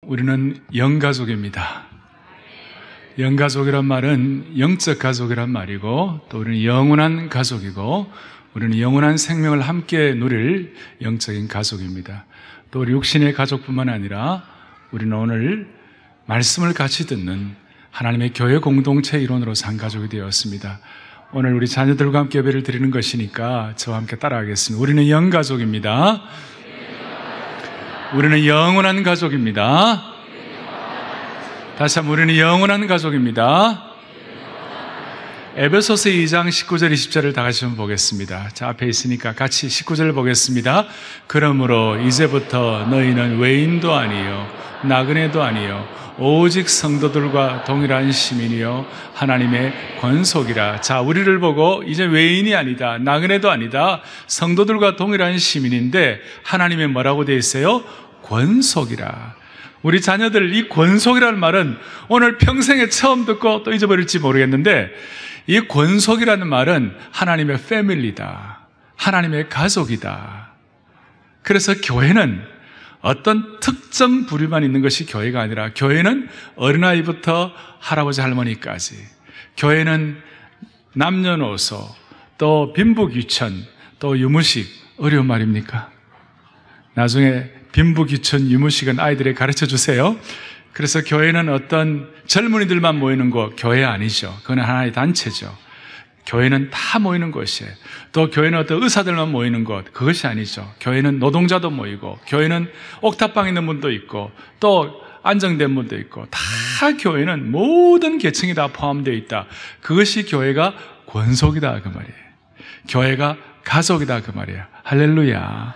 우리는 영가족입니다. 영가족이란 말은 영적 가족이란 말이고, 또 우리는 영원한 가족이고, 우리는 영원한 생명을 함께 누릴 영적인 가족입니다. 또 우리 육신의 가족뿐만 아니라 우리는 오늘 말씀을 같이 듣는 하나님의 교회 공동체 일원으로서 한 가족이 되었습니다. 오늘 우리 자녀들과 함께 예배를 드리는 것이니까 저와 함께 따라하겠습니다. 우리는 영가족입니다. 우리는 영원한 가족입니다. 다시 한번, 우리는 영원한 가족입니다. 에베소서 2장 19절 20절을 다 같이 한번 보겠습니다. 자, 앞에 있으니까 같이 19절을 보겠습니다. 그러므로 이제부터 너희는 외인도 아니요 나그네도 아니요 오직 성도들과 동일한 시민이요 하나님의 권속이라. 자, 우리를 보고 이제 외인이 아니다, 나그네도 아니다, 성도들과 동일한 시민인데 하나님의 뭐라고 되어 있어요? 권속이라. 우리 자녀들, 이 권속이라는 말은 오늘 평생에 처음 듣고 또 잊어버릴지 모르겠는데, 이 권속이라는 말은 하나님의 패밀리다, 하나님의 가족이다. 그래서 교회는 어떤 특정 부류만 있는 것이 교회가 아니라, 교회는 어린아이부터 할아버지 할머니까지, 교회는 남녀노소, 또 빈부귀천, 또 유무식. 어려운 말입니까? 나중에 빈부귀천, 유무식은 아이들에게 가르쳐 주세요. 그래서 교회는 어떤 젊은이들만 모이는 곳, 교회 아니죠. 그건 하나의 단체죠. 교회는 다 모이는 곳이에요. 또 교회는 어떤 의사들만 모이는 곳, 그것이 아니죠. 교회는 노동자도 모이고, 교회는 옥탑방 있는 분도 있고, 또 안정된 분도 있고, 다 교회는 모든 계층이 다 포함되어 있다. 그것이 교회가 권속이다, 그 말이에요. 교회가 가족이다, 그 말이에요. 할렐루야.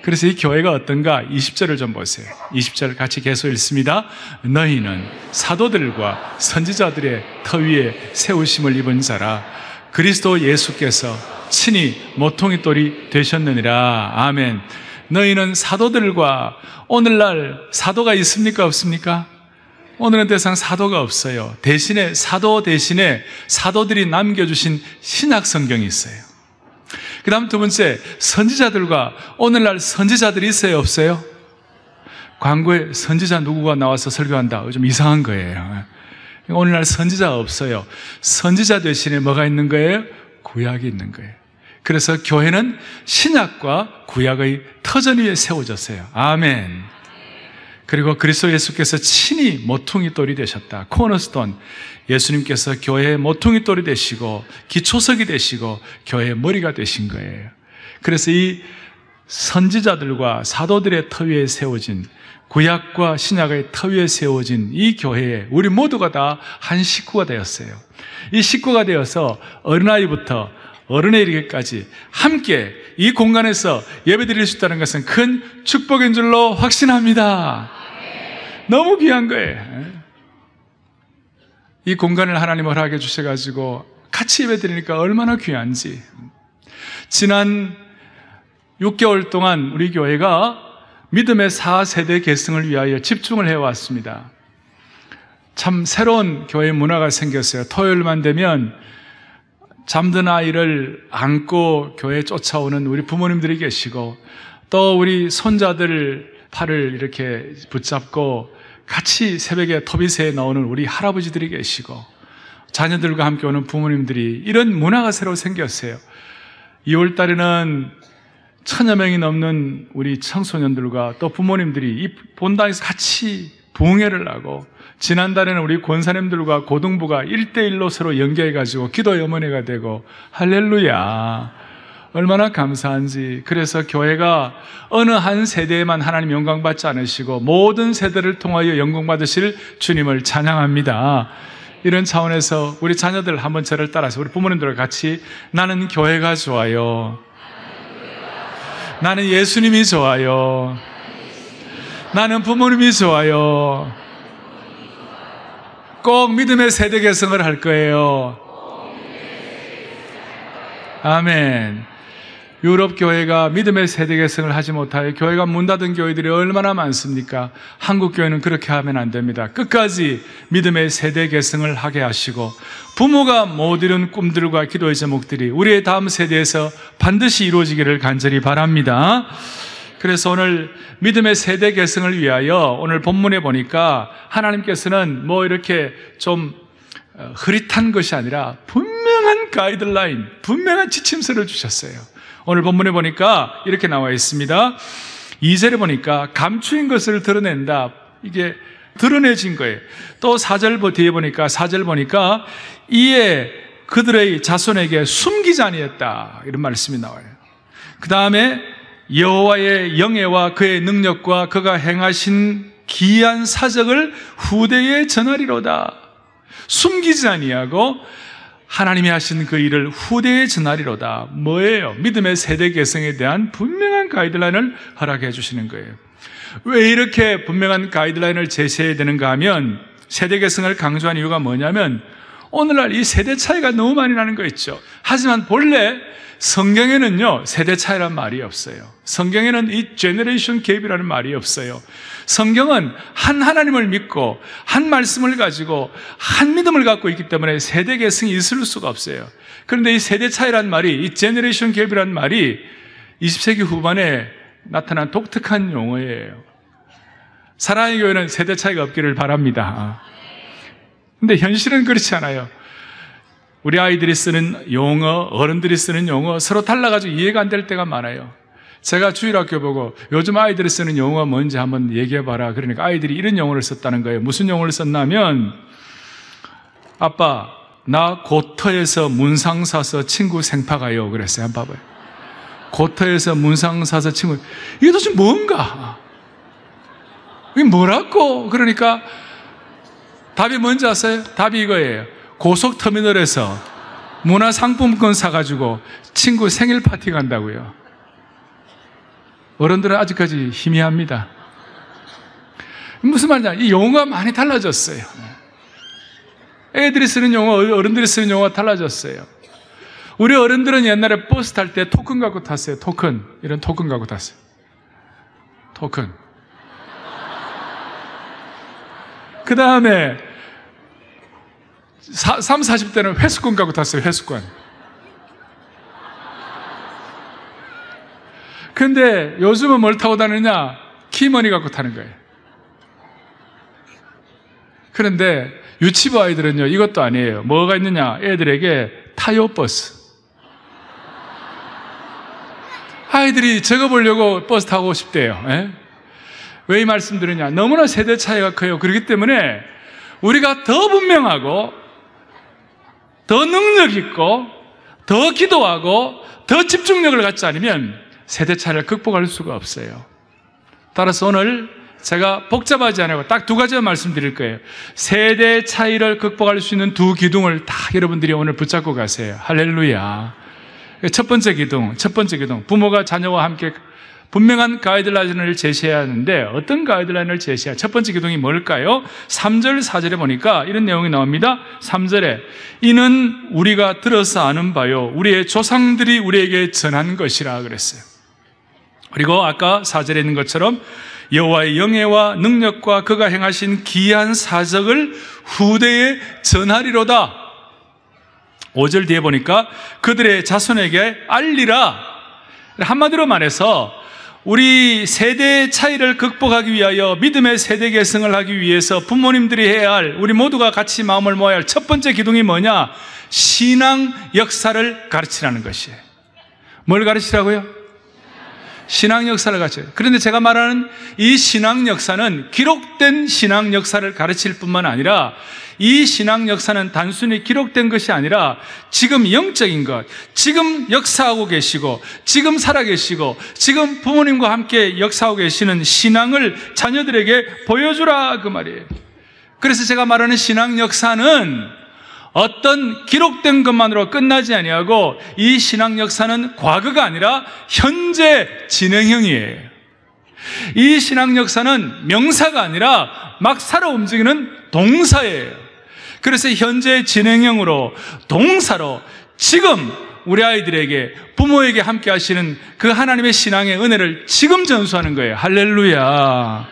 그래서 이 교회가 어떤가? 20절을 좀 보세요. 20절 같이 계속 읽습니다. 너희는 사도들과 선지자들의 터 위에 세우심을 입은 자라. 그리스도 예수께서 친히 모퉁이돌이 되셨느니라. 아멘. 너희는 사도들과, 오늘날 사도가 있습니까? 없습니까? 오늘은 더 이상 사도가 없어요. 대신에 사도 대신에 사도들이 남겨주신 신약 성경이 있어요. 그 다음 두 번째, 선지자들과, 오늘날 선지자들이 있어요, 없어요? 광고에 선지자 누구가 나와서 설교한다, 좀 이상한 거예요. 오늘날 선지자가 없어요. 선지자 대신에 뭐가 있는 거예요? 구약이 있는 거예요. 그래서 교회는 신약과 구약의 터전 위에 세워졌어요. 아멘. 그리고 그리스도 예수께서 친히 모퉁이돌이 되셨다. 코너스톤. 예수님께서 교회의 모퉁이돌이 되시고 기초석이 되시고 교회의 머리가 되신 거예요. 그래서 이 선지자들과 사도들의 터 위에 세워진, 구약과 신약의 터 위에 세워진 이 교회에 우리 모두가 다 한 식구가 되었어요. 이 식구가 되어서 어린아이부터 어른에 이르기까지 함께 이 공간에서 예배드릴 수 있다는 것은 큰 축복인 줄로 확신합니다. 너무 귀한 거예요. 이 공간을 하나님 허락해 주셔가지고 같이 예배드리니까 얼마나 귀한지. 지난 6개월 동안 우리 교회가 믿음의 4세대 계승을 위하여 집중을 해왔습니다. 참 새로운 교회 문화가 생겼어요. 토요일만 되면 잠든 아이를 안고 교회에 쫓아오는 우리 부모님들이 계시고, 또 우리 손자들 팔을 이렇게 붙잡고 같이 새벽에 토비새에 나오는 우리 할아버지들이 계시고, 자녀들과 함께 오는 부모님들이, 이런 문화가 새로 생겼어요. 2월 달에는 1000여 명이 넘는 우리 청소년들과 또 부모님들이 이 본당에서 같이 부흥회를 하고, 지난달에는 우리 권사님들과 고등부가 1대1로 서로 연계해가지고 기도 염원회가 되고, 할렐루야, 얼마나 감사한지. 그래서 교회가 어느 한 세대에만 하나님 영광받지 않으시고 모든 세대를 통하여 영광받으실 주님을 찬양합니다. 이런 차원에서 우리 자녀들 한번 저를 따라서 우리 부모님들과 같이, 나는 교회가 좋아요, 나는 예수님이 좋아요, 나는 부모님이 좋아요, 꼭 믿음의 세대 개성을 할 거예요. 아멘. 유럽 교회가 믿음의 세대 개성을 하지 못하여 교회가 문 닫은 교회들이 얼마나 많습니까? 한국 교회는 그렇게 하면 안 됩니다. 끝까지 믿음의 세대 개성을 하게 하시고, 부모가 못 이룬 꿈들과 기도의 제목들이 우리의 다음 세대에서 반드시 이루어지기를 간절히 바랍니다. 그래서 오늘 믿음의 세대 계승을 위하여 오늘 본문에 보니까 하나님께서는 뭐 이렇게 좀 흐릿한 것이 아니라 분명한 가이드라인, 분명한 지침서를 주셨어요. 오늘 본문에 보니까 이렇게 나와 있습니다. 2절에 보니까 감추인 것을 드러낸다. 이게 드러내진 거예요. 또 4절 뒤에 보니까 4절 보니까 이에 그들의 자손에게 숨기지 아니했다. 이런 말씀이 나와요. 그 다음에 여호와의 영예와 그의 능력과 그가 행하신 기이한 사적을 후대에 전하리로다. 숨기지 아니하고 하나님이 하신 그 일을 후대에 전하리로다. 뭐예요? 믿음의 세대 계승에 대한 분명한 가이드라인을 허락해 주시는 거예요. 왜 이렇게 분명한 가이드라인을 제시해야 되는가 하면 세대 계승을 강조한 이유가 뭐냐면 오늘날 이 세대 차이가 너무 많이 나는 거 있죠. 하지만 본래 성경에는요, 세대 차이란 말이 없어요. 성경에는 이 제너레이션 갭이라는 말이 없어요. 성경은 한 하나님을 믿고 한 말씀을 가지고 한 믿음을 갖고 있기 때문에 세대 계승이 있을 수가 없어요. 그런데 이 세대 차이란 말이, 이 제너레이션 갭이라는 말이 20세기 후반에 나타난 독특한 용어예요. 사랑의 교회는 세대 차이가 없기를 바랍니다. 근데 현실은 그렇지 않아요. 우리 아이들이 쓰는 용어, 어른들이 쓰는 용어 서로 달라가지고 이해가 안 될 때가 많아요. 제가 주일학교 보고 요즘 아이들이 쓰는 용어가 뭔지 한번 얘기해봐라. 그러니까 아이들이 이런 용어를 썼다는 거예요. 무슨 용어를 썼냐면, 아빠, 나 고터에서 문상 사서 친구 생파 가요. 그랬어요. 한번 봐봐요. 고터에서 문상 사서 친구. 이게 도대체 뭔가? 이게 뭐라고? 그러니까 답이 뭔지 아세요? 답이 이거예요. 고속터미널에서 문화상품권 사가지고 친구 생일 파티 간다고요. 어른들은 아직까지 희미합니다. 무슨 말이냐? 이 용어가 많이 달라졌어요. 애들이 쓰는 용어, 어른들이 쓰는 용어가 달라졌어요. 우리 어른들은 옛날에 버스 탈 때 토큰 갖고 탔어요. 토큰. 이런 토큰 갖고 탔어요. 토큰. 그 다음에 40대는 회수권 갖고 탔어요. 회수권. 근데 요즘은 뭘 타고 다니냐? 키머니 갖고 타는 거예요. 그런데 유치부 아이들은요, 이것도 아니에요. 뭐가 있느냐? 애들에게 타요버스. 아이들이 적어보려고 버스 타고 싶대요. 왜 이 말씀 드리냐? 너무나 세대 차이가 커요. 그렇기 때문에 우리가 더 분명하고 더 능력 있고 더 기도하고 더 집중력을 갖지 않으면 세대 차이를 극복할 수가 없어요. 따라서 오늘 제가 복잡하지 않고 딱 두 가지만 말씀드릴 거예요. 세대 차이를 극복할 수 있는 두 기둥을 다 여러분들이 오늘 붙잡고 가세요. 할렐루야. 첫 번째 기둥. 부모가 자녀와 함께 분명한 가이드라인을 제시해야 하는데 어떤 가이드라인을 제시해야? 첫 번째 기둥이 뭘까요? 3절, 4절에 보니까 이런 내용이 나옵니다. 3절에 이는 우리가 들어서 아는 바요 우리의 조상들이 우리에게 전한 것이라 그랬어요. 그리고 아까 4절에 있는 것처럼 여호와의 영예와 능력과 그가 행하신 기이한 사적을 후대에 전하리로다. 5절 뒤에 보니까 그들의 자손에게 알리라. 한마디로 말해서 우리 세대 차이를 극복하기 위하여 믿음의 세대 계승을 하기 위해서 부모님들이 해야 할, 우리 모두가 같이 마음을 모아야 할 첫 번째 기둥이 뭐냐? 신앙 역사를 가르치라는 것이에요. 뭘 가르치라고요? 신앙 역사를 가르쳐요. 그런데 제가 말하는 이 신앙 역사는 기록된 신앙 역사를 가르칠 뿐만 아니라 이 신앙 역사는 단순히 기록된 것이 아니라 지금 영적인 것, 지금 역사하고 계시고 지금 살아계시고 지금 부모님과 함께 역사하고 계시는 신앙을 자녀들에게 보여주라 그 말이에요. 그래서 제가 말하는 신앙 역사는 어떤 기록된 것만으로 끝나지 아니하고 이 신앙 역사는 과거가 아니라 현재 진행형이에요. 이 신앙 역사는 명사가 아니라 막 살아 움직이는 동사예요. 그래서 현재 진행형으로 동사로 지금 우리 아이들에게 부모에게 함께 하시는 그 하나님의 신앙의 은혜를 지금 전수하는 거예요. 할렐루야.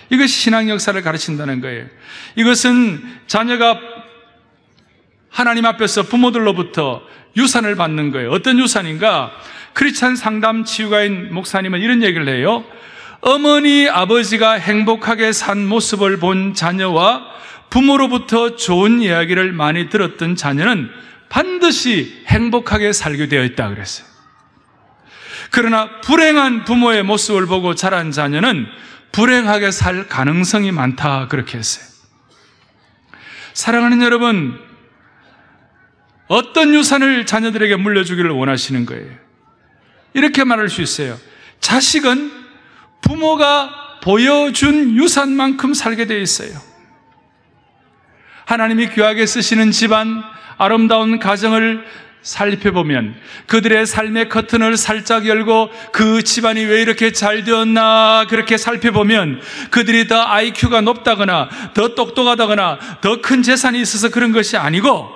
이것이 신앙 역사를 가르친다는 거예요. 이것은 자녀가 하나님 앞에서 부모들로부터 유산을 받는 거예요. 어떤 유산인가? 크리스찬 상담 치유가인 목사님은 이런 얘기를 해요. 어머니, 아버지가 행복하게 산 모습을 본 자녀와 부모로부터 좋은 이야기를 많이 들었던 자녀는 반드시 행복하게 살게 되어 있다 그랬어요. 그러나 불행한 부모의 모습을 보고 자란 자녀는 불행하게 살 가능성이 많다 그렇게 했어요. 사랑하는 여러분, 어떤 유산을 자녀들에게 물려주기를 원하시는 거예요? 이렇게 말할 수 있어요. 자식은 부모가 보여준 유산만큼 살게 되어 있어요. 하나님이 귀하게 쓰시는 집안, 아름다운 가정을 살펴보면 그들의 삶의 커튼을 살짝 열고 그 집안이 왜 이렇게 잘 되었나 그렇게 살펴보면 그들이 더 IQ가 높다거나 더 똑똑하다거나 더 큰 재산이 있어서 그런 것이 아니고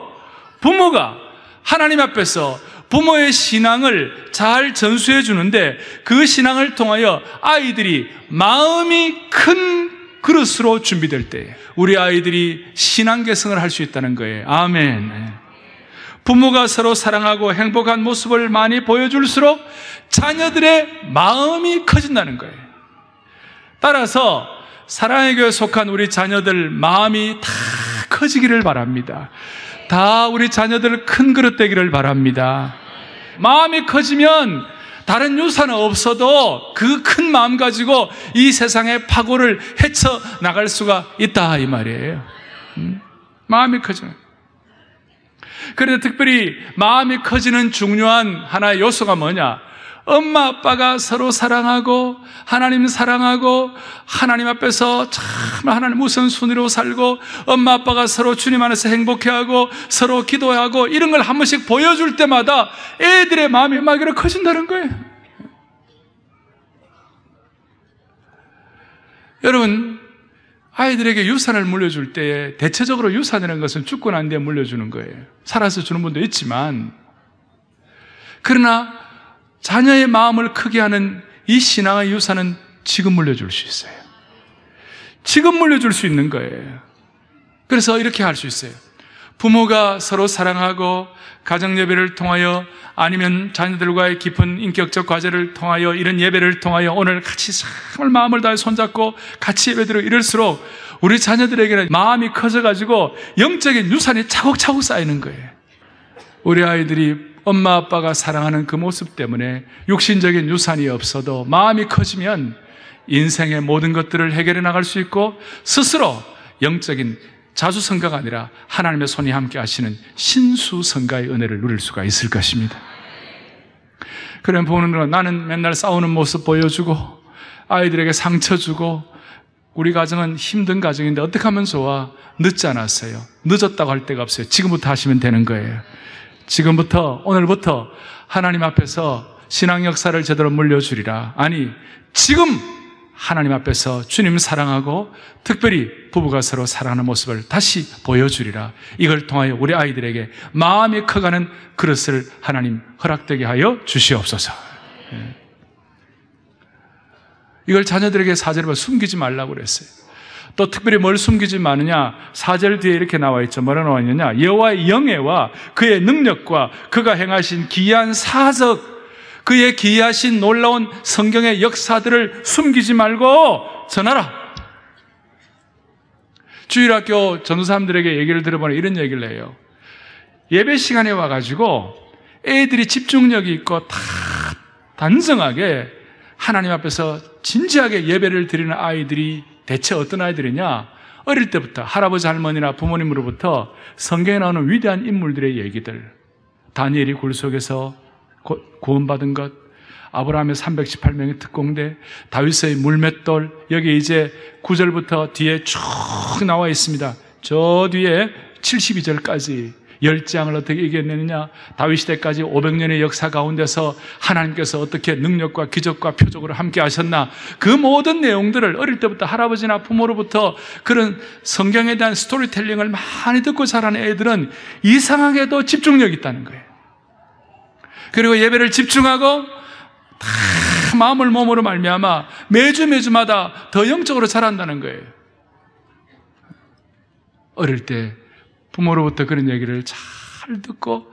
부모가 하나님 앞에서 부모의 신앙을 잘 전수해 주는데 그 신앙을 통하여 아이들이 마음이 큰 그릇으로 준비될 때 우리 아이들이 신앙 개성을 할 수 있다는 거예요. 아멘. 부모가 서로 사랑하고 행복한 모습을 많이 보여줄수록 자녀들의 마음이 커진다는 거예요. 따라서 사랑의 교회에 속한 우리 자녀들 마음이 다 커지기를 바랍니다. 다 우리 자녀들 큰 그릇 되기를 바랍니다. 마음이 커지면 다른 유산은 없어도 그 큰 마음 가지고 이 세상의 파고를 헤쳐나갈 수가 있다 이 말이에요. 마음이 커지면. 그런데 특별히 마음이 커지는 중요한 하나의 요소가 뭐냐? 엄마 아빠가 서로 사랑하고 하나님 사랑하고 하나님 앞에서 참 하나님 우선순위로 살고 엄마 아빠가 서로 주님 안에서 행복해하고 서로 기도하고 이런 걸 한 번씩 보여줄 때마다 애들의 마음이 막 이렇게 커진다는 거예요. 여러분, 아이들에게 유산을 물려줄 때에 대체적으로 유산이라는 것은 죽고 난 뒤에 물려주는 거예요. 살아서 주는 분도 있지만, 그러나 자녀의 마음을 크게 하는 이 신앙의 유산은 지금 물려줄 수 있어요. 지금 물려줄 수 있는 거예요. 그래서 이렇게 할 수 있어요. 부모가 서로 사랑하고 가정 예배를 통하여 아니면 자녀들과의 깊은 인격적 과제를 통하여 이런 예배를 통하여 오늘 같이 정말 마음을 다해 손잡고 같이 예배드리고 이럴수록 우리 자녀들에게는 마음이 커져가지고 영적인 유산이 차곡차곡 쌓이는 거예요. 우리 아이들이 엄마 아빠가 사랑하는 그 모습 때문에 육신적인 유산이 없어도 마음이 커지면 인생의 모든 것들을 해결해 나갈 수 있고 스스로 영적인 자수성가가 아니라 하나님의 손이 함께 하시는 신수성가의 은혜를 누릴 수가 있을 것입니다. 그런 부모는 나는 맨날 싸우는 모습 보여주고 아이들에게 상처 주고 우리 가정은 힘든 가정인데 어떻게 하면 좋아? 늦지 않았어요. 늦었다고 할 데가 없어요. 지금부터 하시면 되는 거예요. 지금부터 오늘부터 하나님 앞에서 신앙 역사를 제대로 물려주리라. 아니 지금 하나님 앞에서 주님 사랑하고 특별히 부부가 서로 사랑하는 모습을 다시 보여주리라. 이걸 통하여 우리 아이들에게 마음이 커가는 그릇을 하나님 허락되게 하여 주시옵소서. 이걸 자녀들에게 4절에 숨기지 말라고 그랬어요. 또 특별히 뭘 숨기지 마느냐? 4절 뒤에 이렇게 나와 있죠. 뭐라 나와 있느냐? 여호와의 영예와 그의 능력과 그가 행하신 기이한 사적, 그의 기이하신 놀라운 성경의 역사들을 숨기지 말고 전하라. 주일학교 전도사님들에게 얘기를 들어보니 이런 얘기를 해요. 예배 시간에 와가지고 애들이 집중력이 있고 다 단정하게 하나님 앞에서 진지하게 예배를 드리는 아이들이 대체 어떤 아이들이냐? 어릴 때부터 할아버지 할머니나 부모님으로부터 성경에 나오는 위대한 인물들의 얘기들, 다니엘이 굴 속에서 구원받은 것, 아브라함의 318명의 특공대, 다윗의 물맷돌, 여기 이제 9절부터 뒤에 쭉 나와 있습니다. 저 뒤에 72절까지 10장을 어떻게 이겨내느냐, 다윗 시대까지 500년의 역사 가운데서 하나님께서 어떻게 능력과 기적과 표적으로 함께 하셨나, 그 모든 내용들을 어릴 때부터 할아버지나 부모로부터 그런 성경에 대한 스토리텔링을 많이 듣고 자란 애들은 이상하게도 집중력이 있다는 거예요. 그리고 예배를 집중하고 다 마음을 몸으로 말미암아 매주마다 더 영적으로 자란다는 거예요. 어릴 때 부모로부터 그런 얘기를 잘 듣고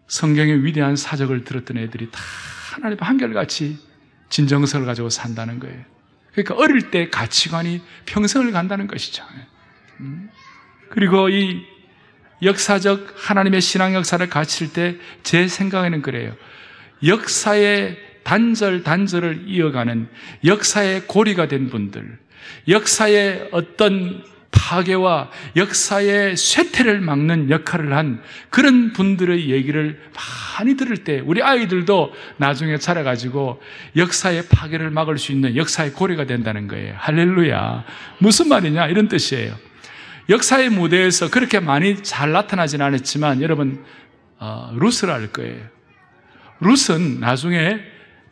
성경의 위대한 사적을 들었던 애들이 다 하나님 한결같이 진정성을 가지고 산다는 거예요. 그러니까 어릴 때 가치관이 평생을 간다는 것이죠. 그리고 이 역사적 하나님의 신앙 역사를 가르칠 때 제 생각에는 그래요. 역사의 단절을 이어가는 역사의 고리가 된 분들, 역사의 어떤 파괴와 역사의 쇠퇴를 막는 역할을 한 그런 분들의 얘기를 많이 들을 때 우리 아이들도 나중에 자라가지고 역사의 파괴를 막을 수 있는 역사의 고리가 된다는 거예요. 할렐루야. 무슨 말이냐? 이런 뜻이에요. 역사의 무대에서 그렇게 많이 잘 나타나진 않았지만 여러분 룻을 알 거예요. 룻은 나중에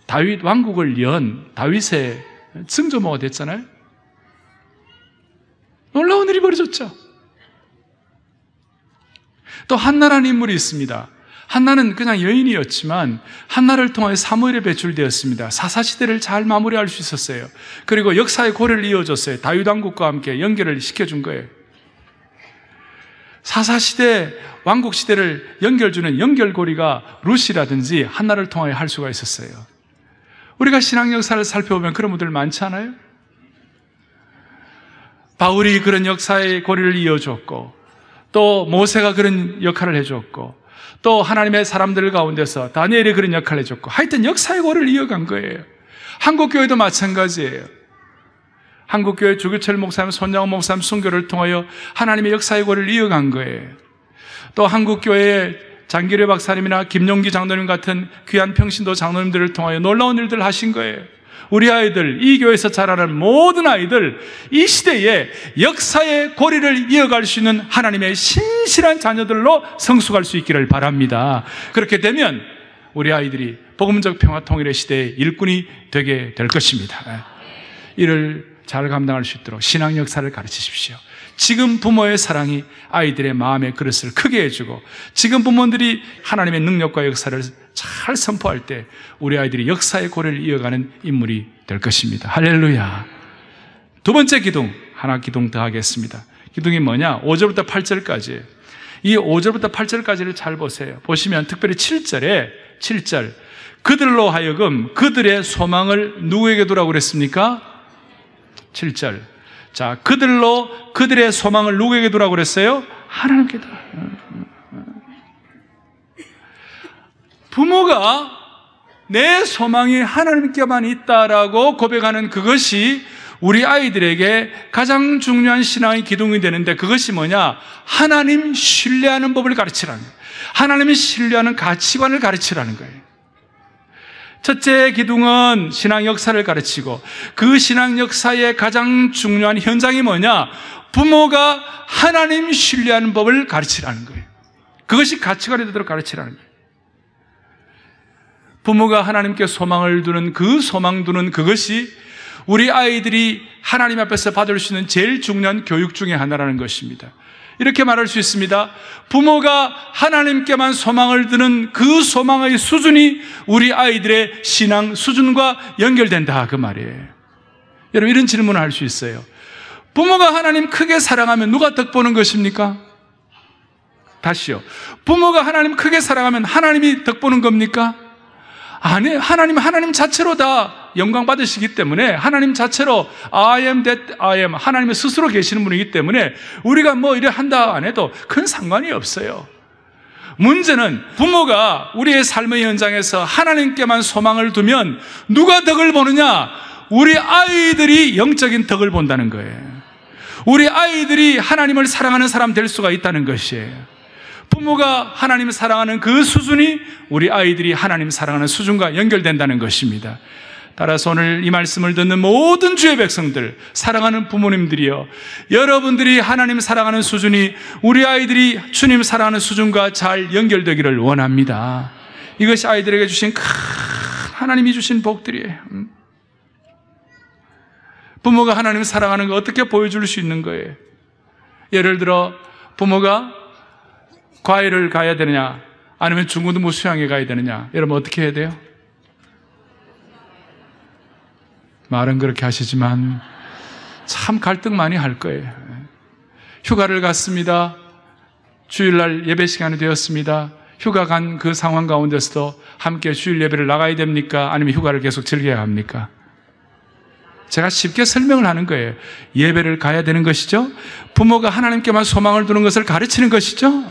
다윗 왕국을 연 다윗의 증조모가 됐잖아요. 놀라운 일이 벌어졌죠. 또 한나라는 인물이 있습니다. 한나는 그냥 여인이었지만 한나를 통해 사무엘에 배출되었습니다. 사사시대를 잘 마무리할 수 있었어요. 그리고 역사의 고리를 이어줬어요. 다윗 왕국과 함께 연결을 시켜준 거예요. 사사시대, 왕국시대를 연결주는 연결고리가 룻이라든지 한나를 통하여 할 수가 있었어요. 우리가 신앙 역사를 살펴보면 그런 분들 많지 않아요? 바울이 그런 역사의 고리를 이어줬고 또 모세가 그런 역할을 해줬고 또 하나님의 사람들 가운데서 다니엘이 그런 역할을 해줬고 하여튼 역사의 고리를 이어간 거예요. 한국교회도 마찬가지예요. 한국교회 주교철 목사님, 손양호 목사님 순교를 통하여 하나님의 역사의 고리를 이어간 거예요. 또 한국교회의 장기래 박사님이나 김용기 장로님 같은 귀한 평신도 장로님들을 통하여 놀라운 일들을 하신 거예요. 우리 아이들, 이 교회에서 자라는 모든 아이들, 이 시대에 역사의 고리를 이어갈 수 있는 하나님의 신실한 자녀들로 성숙할 수 있기를 바랍니다. 그렇게 되면 우리 아이들이 복음적 평화 통일의 시대의 일꾼이 되게 될 것입니다. 이를 잘 감당할 수 있도록 신앙 역사를 가르치십시오. 지금 부모의 사랑이 아이들의 마음의 그릇을 크게 해주고 지금 부모들이 하나님의 능력과 역사를 잘 선포할 때 우리 아이들이 역사의 고리를 이어가는 인물이 될 것입니다. 할렐루야. 두 번째 기둥, 하나 기둥 더 하겠습니다. 기둥이 뭐냐? 5절부터 8절까지. 이 5절부터 8절까지를 잘 보세요. 보시면 특별히 7절 그들로 하여금 그들의 소망을 누구에게 두라고 그랬습니까? 7절. 자, 그들로 그들의 소망을 누구에게 두라고 그랬어요? 하나님께 두라. 부모가 내 소망이 하나님께만 있다라고 고백하는 그것이 우리 아이들에게 가장 중요한 신앙의 기둥이 되는데 그것이 뭐냐? 하나님 신뢰하는 법을 가르치라는 거예요. 하나님이 신뢰하는 가치관을 가르치라는 거예요. 첫째 기둥은 신앙 역사를 가르치고 그 신앙 역사의 가장 중요한 현장이 뭐냐? 부모가 하나님 신뢰하는 법을 가르치라는 거예요. 그것이 가치관이 되도록 가르치라는 거예요. 부모가 하나님께 소망을 두는 그 소망 두는 그것이 우리 아이들이 하나님 앞에서 받을 수 있는 제일 중요한 교육 중에 하나라는 것입니다. 이렇게 말할 수 있습니다. 부모가 하나님께만 소망을 두는 그 소망의 수준이 우리 아이들의 신앙 수준과 연결된다 그 말이에요. 여러분 이런 질문을 할 수 있어요. 부모가 하나님 크게 사랑하면 누가 덕보는 것입니까? 다시요. 부모가 하나님 크게 사랑하면 하나님이 덕보는 겁니까? 아니, 하나님 자체로 다 영광 받으시기 때문에 하나님 자체로 I am that I am 하나님의 스스로 계시는 분이기 때문에 우리가 뭐 이래 한다 안 해도 큰 상관이 없어요. 문제는 부모가 우리의 삶의 현장에서 하나님께만 소망을 두면 누가 덕을 보느냐? 우리 아이들이 영적인 덕을 본다는 거예요. 우리 아이들이 하나님을 사랑하는 사람 될 수가 있다는 것이에요. 부모가 하나님을 사랑하는 그 수준이 우리 아이들이 하나님 사랑하는 수준과 연결된다는 것입니다. 따라서 오늘 이 말씀을 듣는 모든 주의 백성들, 사랑하는 부모님들이여, 여러분들이 하나님 사랑하는 수준이 우리 아이들이 주님 사랑하는 수준과 잘 연결되기를 원합니다. 이것이 아이들에게 주신 큰 하나님이 주신 복들이에요. 부모가 하나님을 사랑하는 거 어떻게 보여줄 수 있는 거예요? 예를 들어 부모가 과외를 가야 되느냐 아니면 중고등부 수양에 가야 되느냐, 여러분 어떻게 해야 돼요? 말은 그렇게 하시지만 참 갈등 많이 할 거예요. 휴가를 갔습니다. 주일날 예배 시간이 되었습니다. 휴가 간 그 상황 가운데서도 함께 주일 예배를 나가야 됩니까? 아니면 휴가를 계속 즐겨야 합니까? 제가 쉽게 설명을 하는 거예요. 예배를 가야 되는 것이죠. 부모가 하나님께만 소망을 두는 것을 가르치는 것이죠.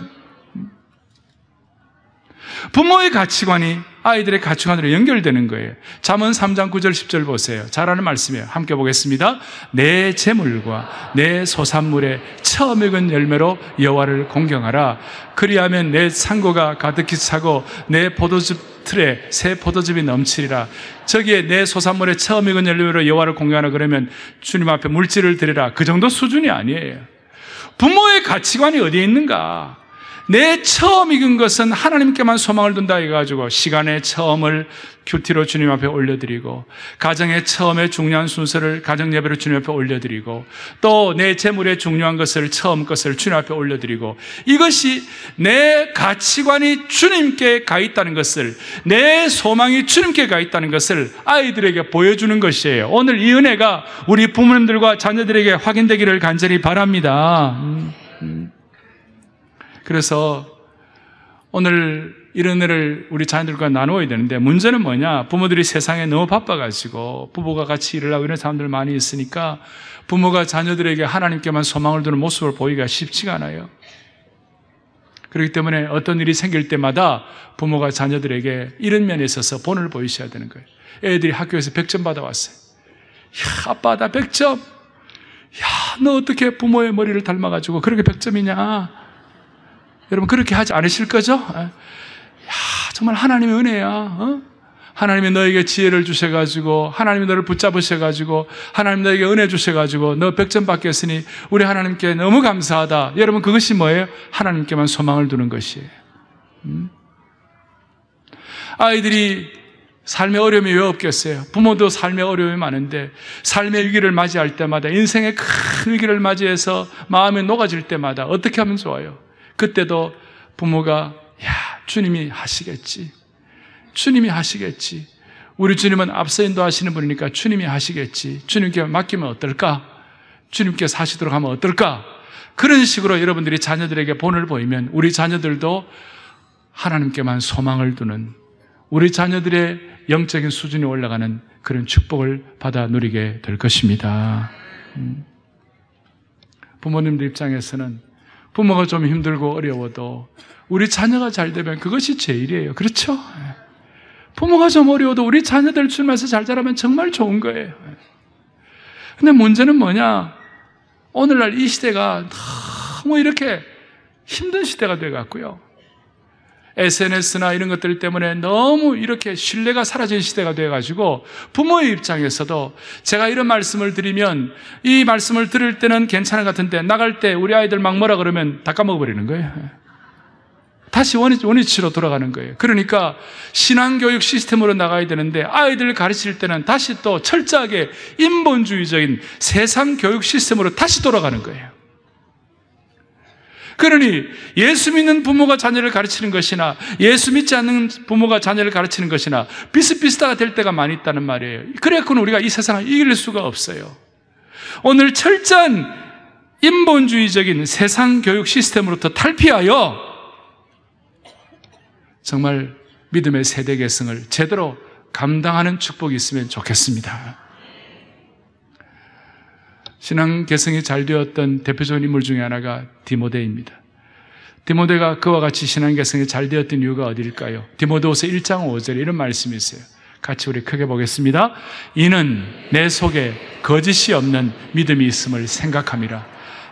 부모의 가치관이 아이들의 가치관으로 연결되는 거예요. 잠언 3장 9절 10절 보세요. 잘 아는 말씀이에요. 함께 보겠습니다. 내 재물과 내 소산물에 처음 익은 열매로 여호와를 공경하라. 그리하면 내 창고가 가득히 차고 내 포도즙 틀에 새 포도즙이 넘치리라. 저기에 내 소산물에 처음 익은 열매로 여호와를 공경하라 그러면 주님 앞에 물질을 드리라. 그 정도 수준이 아니에요. 부모의 가치관이 어디에 있는가? 내 처음 익은 것은 하나님께만 소망을 둔다 해가지고 시간의 처음을 큐티로 주님 앞에 올려드리고, 가정의 처음의 중요한 순서를 가정 예배로 주님 앞에 올려드리고, 또 내 재물의 중요한 것을 처음 것을 주님 앞에 올려드리고, 이것이 내 가치관이 주님께 가 있다는 것을, 내 소망이 주님께 가 있다는 것을 아이들에게 보여주는 것이에요. 오늘 이 은혜가 우리 부모님들과 자녀들에게 확인되기를 간절히 바랍니다. 그래서 오늘 이런 은혜를 우리 자녀들과 나누어야 되는데, 문제는 뭐냐? 부모들이 세상에 너무 바빠가지고 부부가 같이 일을 하고 이런 사람들 많이 있으니까 부모가 자녀들에게 하나님께만 소망을 두는 모습을 보이기가 쉽지가 않아요. 그렇기 때문에 어떤 일이 생길 때마다 부모가 자녀들에게 이런 면에 있어서 본을 보이셔야 되는 거예요. 애들이 학교에서 100점 받아왔어요. 야, 아빠 나 100점. 야, 너 어떻게 부모의 머리를 닮아가지고 그렇게 100점이냐? 여러분 그렇게 하지 않으실 거죠? 야, 정말 하나님의 은혜야. 하나님이 너에게 지혜를 주셔가지고, 하나님이 너를 붙잡으셔가지고, 하나님이 너에게 은혜 주셔가지고 너 100점 받겠으니 우리 하나님께 너무 감사하다. 여러분 그것이 뭐예요? 하나님께만 소망을 두는 것이에요. 아이들이 삶의 어려움이 왜 없겠어요? 부모도 삶의 어려움이 많은데, 삶의 위기를 맞이할 때마다, 인생의 큰 위기를 맞이해서 마음이 녹아질 때마다 어떻게 하면 좋아요? 그때도 부모가 주님이 하시겠지. 주님이 하시겠지. 우리 주님은 앞서 인도하시는 분이니까 주님이 하시겠지. 주님께 맡기면 어떨까? 주님께서 하시도록 하면 어떨까? 그런 식으로 여러분들이 자녀들에게 본을 보이면 우리 자녀들도 하나님께만 소망을 두는, 우리 자녀들의 영적인 수준이 올라가는 그런 축복을 받아 누리게 될 것입니다. 부모님들 입장에서는 부모가 좀 힘들고 어려워도 우리 자녀가 잘 되면 그것이 제일이에요. 그렇죠? 부모가 좀 어려워도 우리 자녀들 주님께서 잘 자라면 정말 좋은 거예요. 근데 문제는 뭐냐? 오늘날 이 시대가 너무 이렇게 힘든 시대가 돼갖고요. SNS나 이런 것들 때문에 너무 이렇게 신뢰가 사라진 시대가 돼가지고 부모의 입장에서도 제가 이런 말씀을 드리면 이 말씀을 들을 때는 괜찮은 것 같은데 나갈 때 우리 아이들 막 뭐라 그러면 다 까먹어버리는 거예요. 다시 원위치로 돌아가는 거예요. 그러니까 신앙교육 시스템으로 나가야 되는데 아이들을 가르칠 때는 다시 또 철저하게 인본주의적인 세상 교육 시스템으로 다시 돌아가는 거예요. 그러니 예수 믿는 부모가 자녀를 가르치는 것이나 예수 믿지 않는 부모가 자녀를 가르치는 것이나 비슷비슷하게 될 때가 많이 있다는 말이에요. 그래갖고는 우리가 이 세상을 이길 수가 없어요. 오늘 철저한 인본주의적인 세상 교육 시스템으로부터 탈피하여 정말 믿음의 세대 계승을 제대로 감당하는 축복이 있으면 좋겠습니다. 신앙 개성이 잘 되었던 대표적인 인물 중에 하나가 디모데입니다. 디모데가 그와 같이 신앙 개성이 잘 되었던 이유가 어디일까요? 디모데후서 1장 5절에 이런 말씀이 있어요. 같이 우리 크게 보겠습니다. 이는 내 속에 거짓이 없는 믿음이 있음을 생각함이라.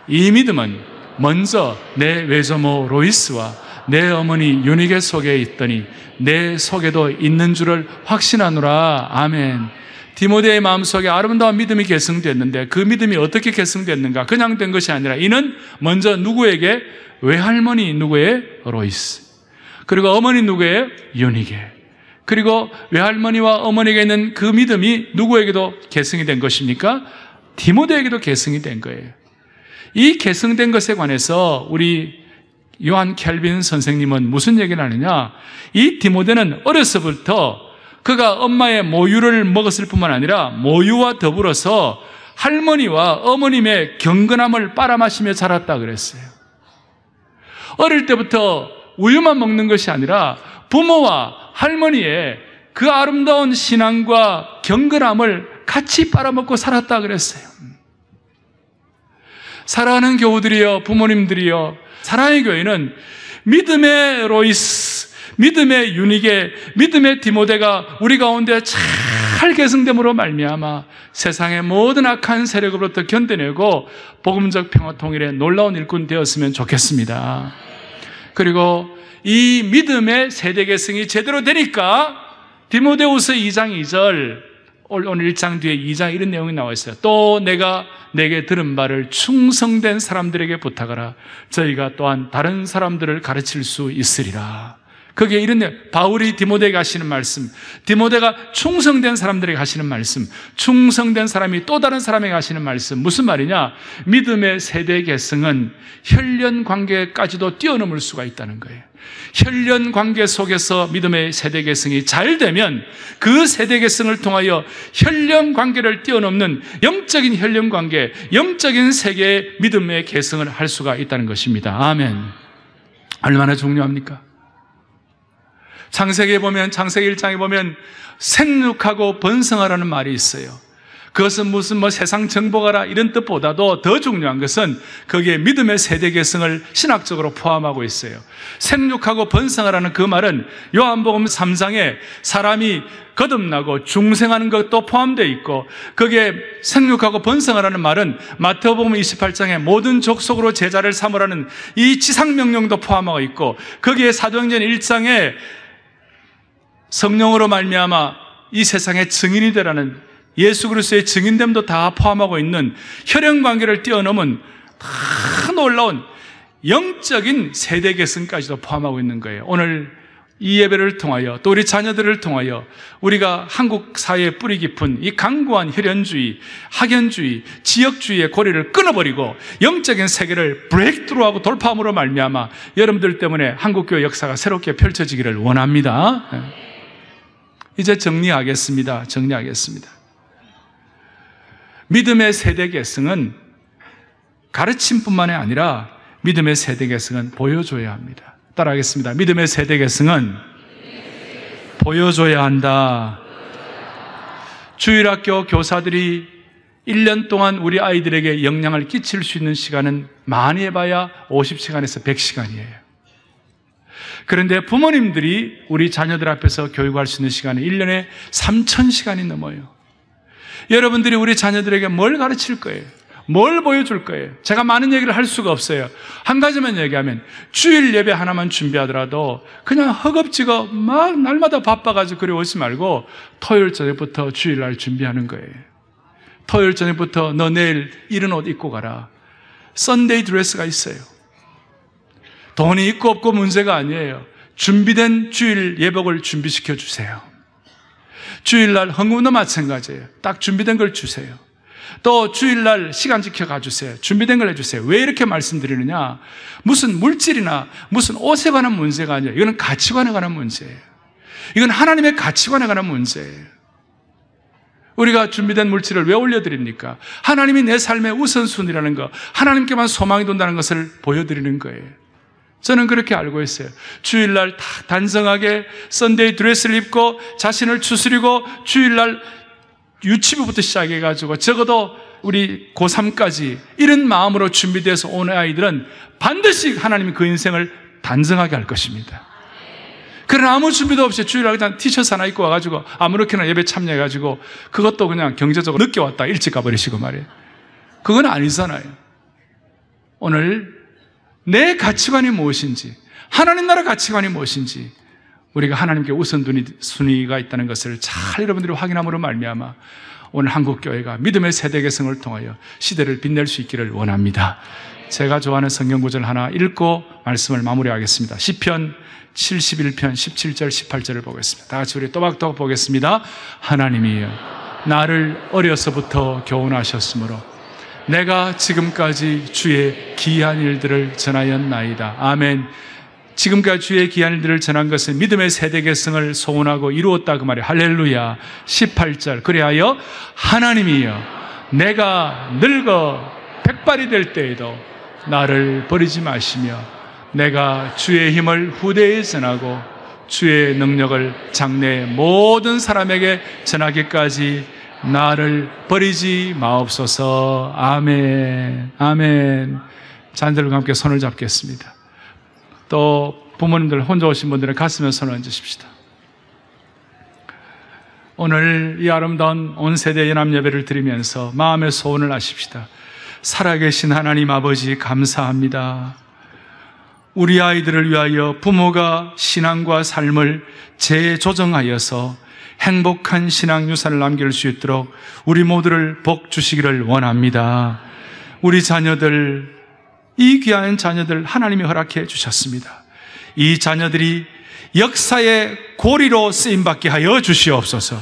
이 믿음은 먼저 내 외조모 로이스와 내 어머니 유니게 속에 있더니 내 속에도 있는 줄을 확신하노라. 아멘. 디모데의 마음속에 아름다운 믿음이 계승됐는데 그 믿음이 어떻게 계승됐는가? 그냥 된 것이 아니라 이는 먼저 누구에게? 외할머니 누구의? 로이스. 그리고 어머니 누구의? 유니게. 그리고 외할머니와 어머니에게 있는 그 믿음이 누구에게도 계승이 된 것입니까? 디모데에게도 계승이 된 거예요. 이 계승된 것에 관해서 우리 요한 켈빈 선생님은 무슨 얘기를 하느냐? 이 디모데는 어려서부터 그가 엄마의 모유를 먹었을 뿐만 아니라 모유와 더불어서 할머니와 어머님의 경건함을 빨아마시며 자랐다 그랬어요. 어릴 때부터 우유만 먹는 것이 아니라 부모와 할머니의 그 아름다운 신앙과 경건함을 같이 빨아먹고 살았다 그랬어요. 사랑하는 교우들이여, 부모님들이여, 사랑의 교회는 믿음의 로이스, 믿음의 유니게, 믿음의 디모데가 우리 가운데 잘 계승됨으로 말미암아 세상의 모든 악한 세력으로부터 견뎌내고 복음적 평화 통일의 놀라운 일꾼 되었으면 좋겠습니다. 그리고 이 믿음의 세대 계승이 제대로 되니까 디모데후서 2장 2절, 오늘 1장 뒤에 2장 이런 내용이 나와 있어요. 또 내가 내게 들은 바를 충성된 사람들에게 부탁하라. 저희가 또한 다른 사람들을 가르칠 수 있으리라. 거기에 이런 내용, 바울이 디모데에게 하시는 말씀, 디모데가 충성된 사람들에게 하시는 말씀, 충성된 사람이 또 다른 사람에게 하시는 말씀, 무슨 말이냐? 믿음의 세대 계승은 혈연 관계까지도 뛰어넘을 수가 있다는 거예요. 혈연 관계 속에서 믿음의 세대 계승이 잘 되면 그 세대 계승을 통하여 혈연 관계를 뛰어넘는 영적인 혈연 관계, 영적인 세계의 믿음의 계승을 할 수가 있다는 것입니다. 아멘. 얼마나 중요합니까? 창세기에 보면, 창세기 1장에 보면 생육하고 번성하라는 말이 있어요. 그것은 무슨 세상 정복하라 이런 뜻보다도 더 중요한 것은 거기에 믿음의 세대 계승을 신학적으로 포함하고 있어요. 생육하고 번성하라는 그 말은 요한복음 3장에 사람이 거듭나고 중생하는 것도 포함되어 있고, 거기에 생육하고 번성하라는 말은 마태복음 28장에 모든 족속으로 제자를 삼으라는 이 지상명령도 포함하고 있고, 거기에 사도행전 1장에 성령으로 말미암아 이 세상의 증인이 되라는 예수 그리스도의 증인됨도 다 포함하고 있는 혈연관계를 뛰어넘은 다 놀라운 영적인 세대 계승까지도 포함하고 있는 거예요. 오늘 이 예배를 통하여 또 우리 자녀들을 통하여 우리가 한국 사회의 뿌리 깊은 이 강고한 혈연주의, 학연주의, 지역주의의 고리를 끊어버리고 영적인 세계를 브레이크트루하고 돌파함으로 말미암아 여러분들 때문에 한국교회 역사가 새롭게 펼쳐지기를 원합니다. 이제 정리하겠습니다. 믿음의 세대 계승은 가르침뿐만이 아니라 믿음의 세대 계승은 보여줘야 합니다. 따라하겠습니다. 믿음의 세대 계승은 보여줘야 한다. 주일학교 교사들이 1년 동안 우리 아이들에게 영향을 끼칠 수 있는 시간은 많이 해봐야 50시간에서 100시간이에요. 그런데 부모님들이 우리 자녀들 앞에서 교육할 수 있는 시간은 1년에 3000시간이 넘어요. 여러분들이 우리 자녀들에게 뭘 가르칠 거예요? 뭘 보여줄 거예요? 제가 많은 얘기를 할 수가 없어요. 한 가지만 얘기하면 주일 예배 하나만 준비하더라도 그냥 허겁지겁 막 날마다 바빠가지고 그래 오지 말고 토요일 저녁부터 주일날 준비하는 거예요. 토요일 저녁부터 너 내일 이런 옷 입고 가라. 썬데이 드레스가 있어요. 돈이 있고 없고 문제가 아니에요. 준비된 주일 예복을 준비시켜 주세요. 주일날 헌금도 마찬가지예요. 딱 준비된 걸 주세요. 또 주일날 시간 지켜 가주세요. 준비된 걸 해주세요. 왜 이렇게 말씀드리느냐? 무슨 물질이나 무슨 옷에 관한 문제가 아니에요. 이거는 가치관에 관한 문제예요. 이건 하나님의 가치관에 관한 문제예요. 우리가 준비된 물질을 왜 올려드립니까? 하나님이 내 삶의 우선순위라는 거, 하나님께만 소망이 돈다는 것을 보여드리는 거예요. 저는 그렇게 알고 있어요. 주일날 다 단정하게 썬데이 드레스를 입고 자신을 추스리고 주일날 유치부부터 시작해가지고 적어도 우리 고3까지 이런 마음으로 준비돼서 오는 아이들은 반드시 하나님이 그 인생을 단정하게 할 것입니다. 그러나 아무 준비도 없이 주일날 그냥 티셔츠 하나 입고 와가지고 아무렇게나 예배 참여해가지고 그것도 그냥 경제적으로 늦게 왔다 일찍 가버리시고 말이에요. 그건 아니잖아요. 오늘 내 가치관이 무엇인지, 하나님 나라 가치관이 무엇인지 우리가 하나님께 우선순위가 있다는 것을 잘 여러분들이 확인함으로 말미암아 오늘 한국교회가 믿음의 세대 계승을 통하여 시대를 빛낼 수 있기를 원합니다. 제가 좋아하는 성경구절 하나 읽고 말씀을 마무리하겠습니다. 시편 71편 17절 18절을 보겠습니다. 다 같이 우리 또박또박 보겠습니다. 하나님이여 나를 어려서부터 교훈하셨으므로 내가 지금까지 주의 기이한 일들을 전하였나이다. 아멘. 지금까지 주의 기이한 일들을 전한 것은 믿음의 세대 계승을 소원하고 이루었다 그 말이에요. 할렐루야. 18절 그리하여 하나님이여 내가 늙어 백발이 될 때에도 나를 버리지 마시며 내가 주의 힘을 후대에 전하고 주의 능력을 장래 모든 사람에게 전하기까지 나를 버리지 마옵소서. 아멘. 아멘. 자녀들과 함께 손을 잡겠습니다. 또 부모님들 혼자 오신 분들은 가슴에 손을 얹으십시다. 오늘 이 아름다운 온 세대 연합 예배를 드리면서 마음의 소원을 하십시다. 살아계신 하나님 아버지 감사합니다. 우리 아이들을 위하여 부모가 신앙과 삶을 재조정하여서 행복한 신앙 유산을 남길 수 있도록 우리 모두를 복 주시기를 원합니다. 우리 자녀들, 이 귀한 자녀들 하나님이 허락해 주셨습니다. 이 자녀들이 역사의 고리로 쓰임받게 하여 주시옵소서.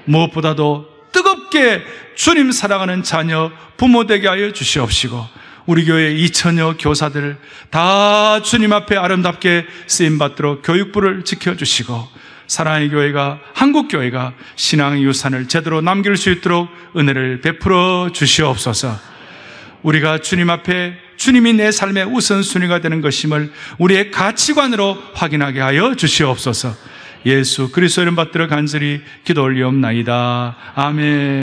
무엇보다도 뜨겁게 주님 사랑하는 자녀 부모 되게 하여 주시옵시고, 우리 교회 2,000여 교사들 다 주님 앞에 아름답게 쓰임받도록 교육부를 지켜주시고, 사랑의 교회가, 한국교회가 신앙의 유산을 제대로 남길 수 있도록 은혜를 베풀어 주시옵소서. 우리가 주님 앞에 주님이 내 삶의 우선순위가 되는 것임을 우리의 가치관으로 확인하게 하여 주시옵소서. 예수 그리스도 이름 받들어 간절히 기도 올리옵나이다. 아멘.